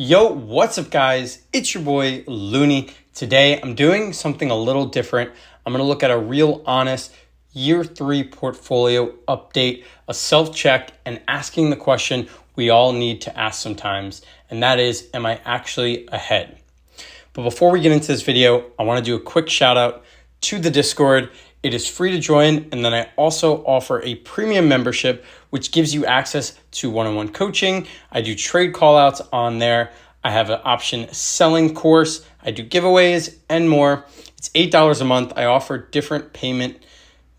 Yo, what's up, guys? It's your boy Looney. Today, I'm doing something a little different. I'm going to look at a real honest year 3 portfolio update, a self-check, and asking the question we all need to ask sometimes, and that is, am I actually ahead? But before we get into this video, I want to do a quick shout out to the Discord. It is free to join, and then I also offer a premium membership, which gives you access to one-on-one coaching. I do trade callouts on there. I have an option selling course. I do giveaways and more. It's $8 a month. I offer different payment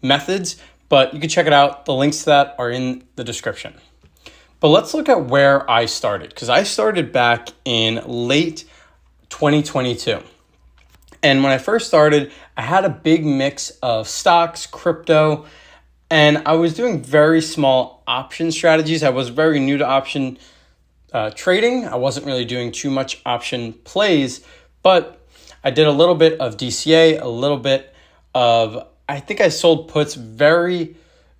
methods, but you can check it out. The links to that are in the description. But let's look at where I started, because I started back in late 2022. And when I first started, I had a big mix of stocks, crypto, and I was doing very small option strategies. I was very new to option trading. I wasn't really doing too much option plays, but I did a little bit of DCA, a little bit of, I think I sold puts, very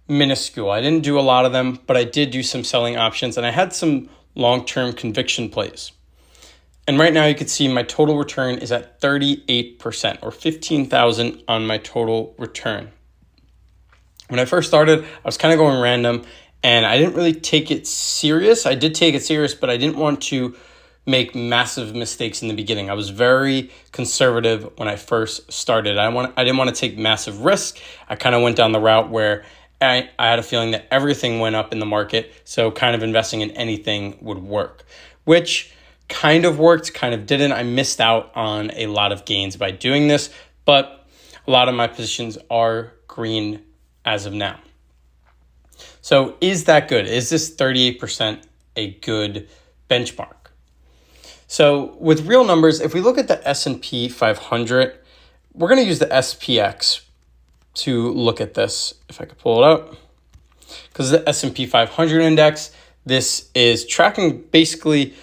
minuscule. I didn't do a lot of them, but I did do some selling options, and I had some long-term conviction plays. And right now you can see my total return is at 38%, or 15,000 on my total return. When I first started, I was kind of going random and I didn't really take it serious. I did take it serious, but I didn't want to make massive mistakes in the beginning. I was very conservative when I first started. I didn't want to take massive risk. I kind of went down the route where I had a feeling that everything went up in the market, so kind of investing in anything would work, which kind of worked, kind of didn't. I missed out on a lot of gains by doing this, but a lot of my positions are green as of now. So is that good? Is this 38% a good benchmark? So with real numbers, if we look at the S&P 500, we're going to use the SPX to look at this, if I could pull it up. Because the S&P 500 index, this is tracking basically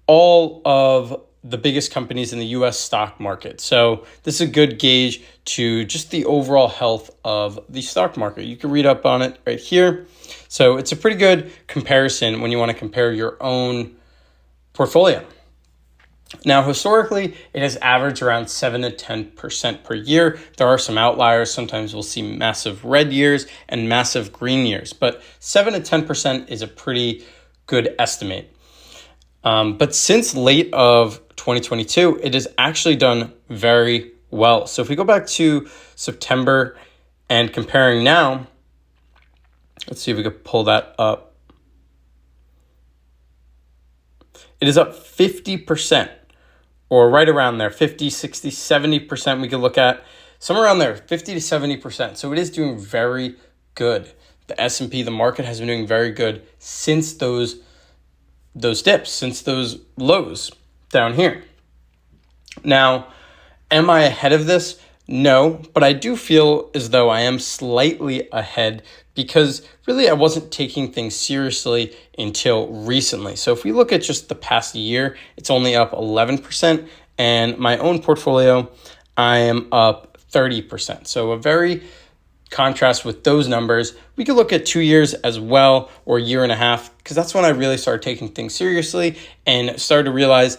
all of the biggest companies in the US stock market. So this is a good gauge to just the overall health of the stock market. You can read up on it right here. So it's a pretty good comparison when you want to compare your own portfolio. Now, historically, it has averaged around 7 to 10% per year. There are some outliers. Sometimes we'll see massive red years and massive green years, but 7 to 10% is a pretty good estimate. But since late of 2022, it has actually done very well. So if we go back to September and comparing now, let's see if we could pull that up. It is up 50%, or right around there, 50, 60, 70%. We could look at somewhere around there, 50 to 70%. So it is doing very good. The S&P, the market has been doing very good since those dips, since those lows down here. Now, am I ahead of this? No, but I do feel as though I am slightly ahead because really I wasn't taking things seriously until recently. So if we look at just the past year, it's only up 11%, and my own portfolio, I am up 30%. So a very contrast with those numbers. We could look at 2 years as well, or a year and a half, because that's when I really started taking things seriously and started to realize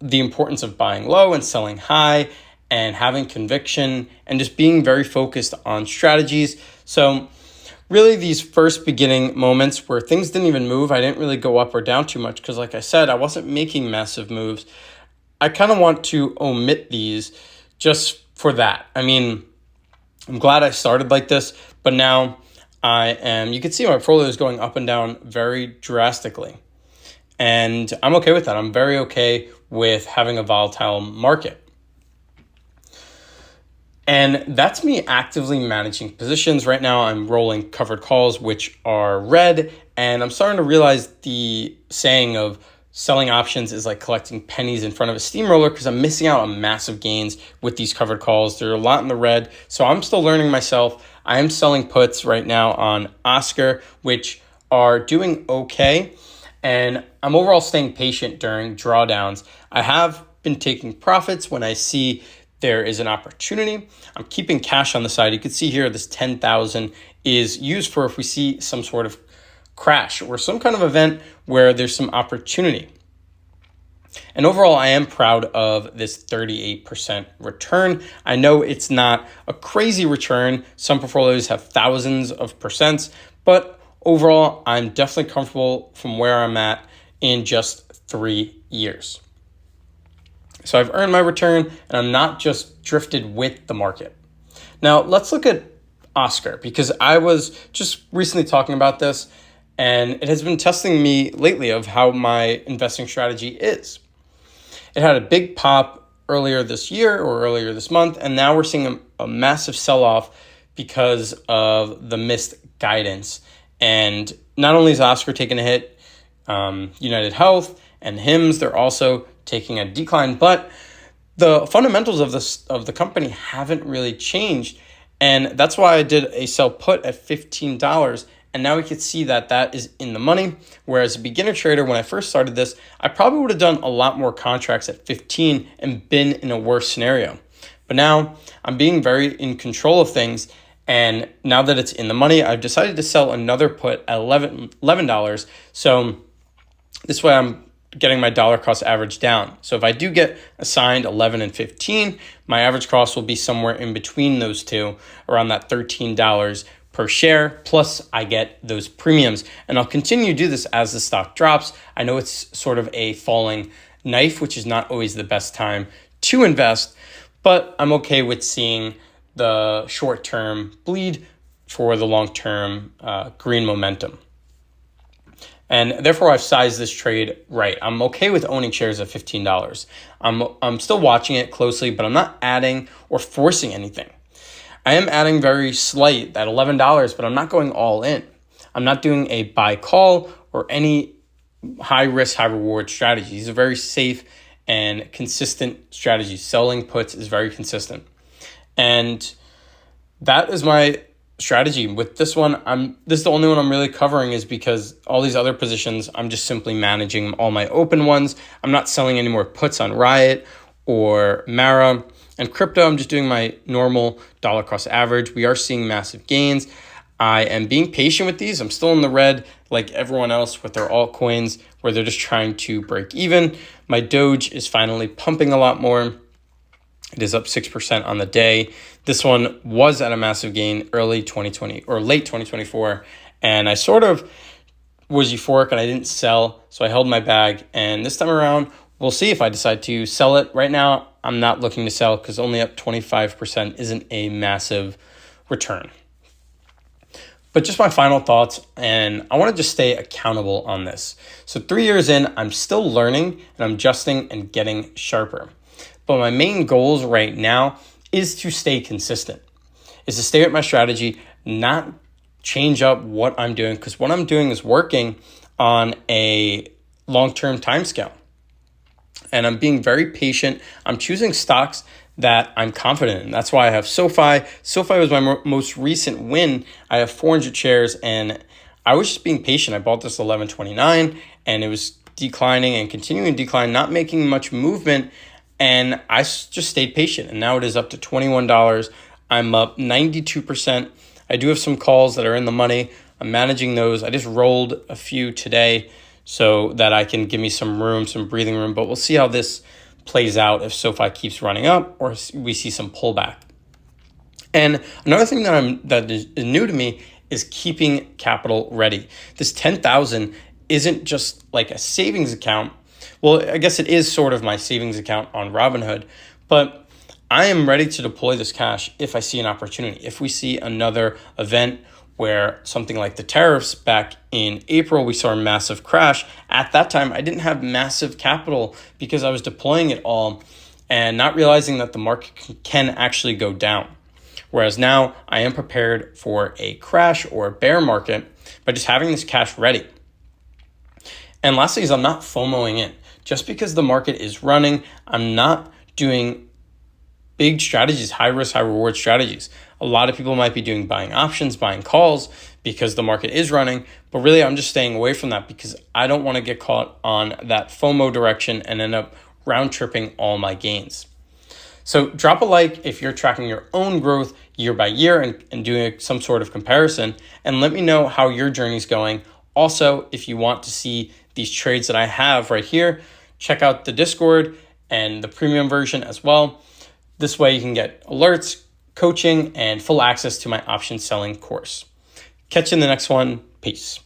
the importance of buying low and selling high and having conviction and just being very focused on strategies. So really these first beginning moments where things didn't even move, I didn't really go up or down too much because like I said, I wasn't making massive moves. I kind of want to omit these just for that. I mean, I'm glad I started like this, but now you can see my portfolio is going up and down very drastically. And I'm okay with that. I'm very okay with having a volatile market. And that's me actively managing positions. Right now, I'm rolling covered calls, which are red. And I'm starting to realize the saying of selling options is like collecting pennies in front of a steamroller because I'm missing out on massive gains with these covered calls. There are a lot in the red. So I'm still learning myself. I am selling puts right now on Oscar, which are doing okay. And I'm overall staying patient during drawdowns. I have been taking profits when I see there is an opportunity. I'm keeping cash on the side. You can see here this 10,000 is used for if we see some sort of crash or some kind of event where there's some opportunity. And overall, I am proud of this 38% return. I know it's not a crazy return. Some portfolios have thousands of percents, but overall, I'm definitely comfortable from where I'm at in just 3 years. So I've earned my return and I'm not just drifted with the market. Now let's look at Oscar, because I was just recently talking about this and it has been testing me lately of how my investing strategy is. It had a big pop earlier this year or earlier this month, and now we're seeing a massive sell-off because of the missed guidance. And not only is Oscar taking a hit, United Health and Hims, they're also taking a decline, but the fundamentals of the company haven't really changed. And that's why I did a sell put at $15. And now we can see that that is in the money. Whereas a beginner trader, when I first started this, I probably would have done a lot more contracts at 15 and been in a worse scenario. But now I'm being very in control of things. And now that it's in the money, I've decided to sell another put at $11. So this way I'm getting my dollar cost average down. So if I do get assigned 11 and 15, my average cost will be somewhere in between those two, around that $13 per share, plus I get those premiums. And I'll continue to do this as the stock drops. I know it's sort of a falling knife, which is not always the best time to invest, but I'm okay with seeing the short-term bleed for the long-term green momentum. And therefore, I've sized this trade right. I'm okay with owning shares at $15. I'm still watching it closely, but I'm not adding or forcing anything. I am adding very slight at $11, but I'm not going all in. I'm not doing a buy call or any high risk, high reward strategy. These are very safe and consistent strategies. Selling puts is very consistent. And that is my strategy. With this one, this is the only one I'm really covering, is because all these other positions, I'm just simply managing all my open ones. I'm not selling any more puts on Riot or Mara. And crypto, I'm just doing my normal dollar cost average. We are seeing massive gains. I am being patient with these. I'm still in the red like everyone else with their altcoins, where they're just trying to break even. My Doge is finally pumping a lot more. It is up 6% on the day. This one was at a massive gain early 2020 or late 2024. And I sort of was euphoric and I didn't sell. So I held my bag. And this time around, we'll see if I decide to sell it. Right now, I'm not looking to sell because only up 25% isn't a massive return. But just my final thoughts, and I want to just stay accountable on this. So 3 years in, I'm still learning and I'm adjusting and getting sharper. But my main goals right now is to stay consistent, is to stay with my strategy, not change up what I'm doing, because what I'm doing is working on a long-term timescale. And I'm being very patient. I'm choosing stocks that I'm confident in. That's why I have SoFi. SoFi was my most recent win. I have 400 shares and I was just being patient. I bought this $11.29 and it was declining and continuing to decline, not making much movement. And I just stayed patient. And now it is up to $21. I'm up 92%. I do have some calls that are in the money. I'm managing those. I just rolled a few today so that I can give me some room, some breathing room. But we'll see how this plays out if SoFi keeps running up or we see some pullback. And another thing that is new to me is keeping capital ready. This 10,000 isn't just like a savings account. Well, I guess it is sort of my savings account on Robinhood, but I am ready to deploy this cash if I see an opportunity. If we see another event where something like the tariffs back in April, we saw a massive crash. At that time, I didn't have massive capital because I was deploying it all and not realizing that the market can actually go down. Whereas now I am prepared for a crash or a bear market by just having this cash ready. And lastly is I'm not FOMOing in. Just because the market is running, I'm not doing big strategies, high risk, high reward strategies. A lot of people might be doing buying options, buying calls because the market is running, but really I'm just staying away from that because I don't want to get caught on that FOMO direction and end up round tripping all my gains. So drop a like if you're tracking your own growth year by year and doing some sort of comparison, and let me know how your journey's going. Also, if you want to see these trades that I have right here, check out the Discord and the premium version as well. This way you can get alerts, coaching, and full access to my option selling course. Catch you in the next one. Peace.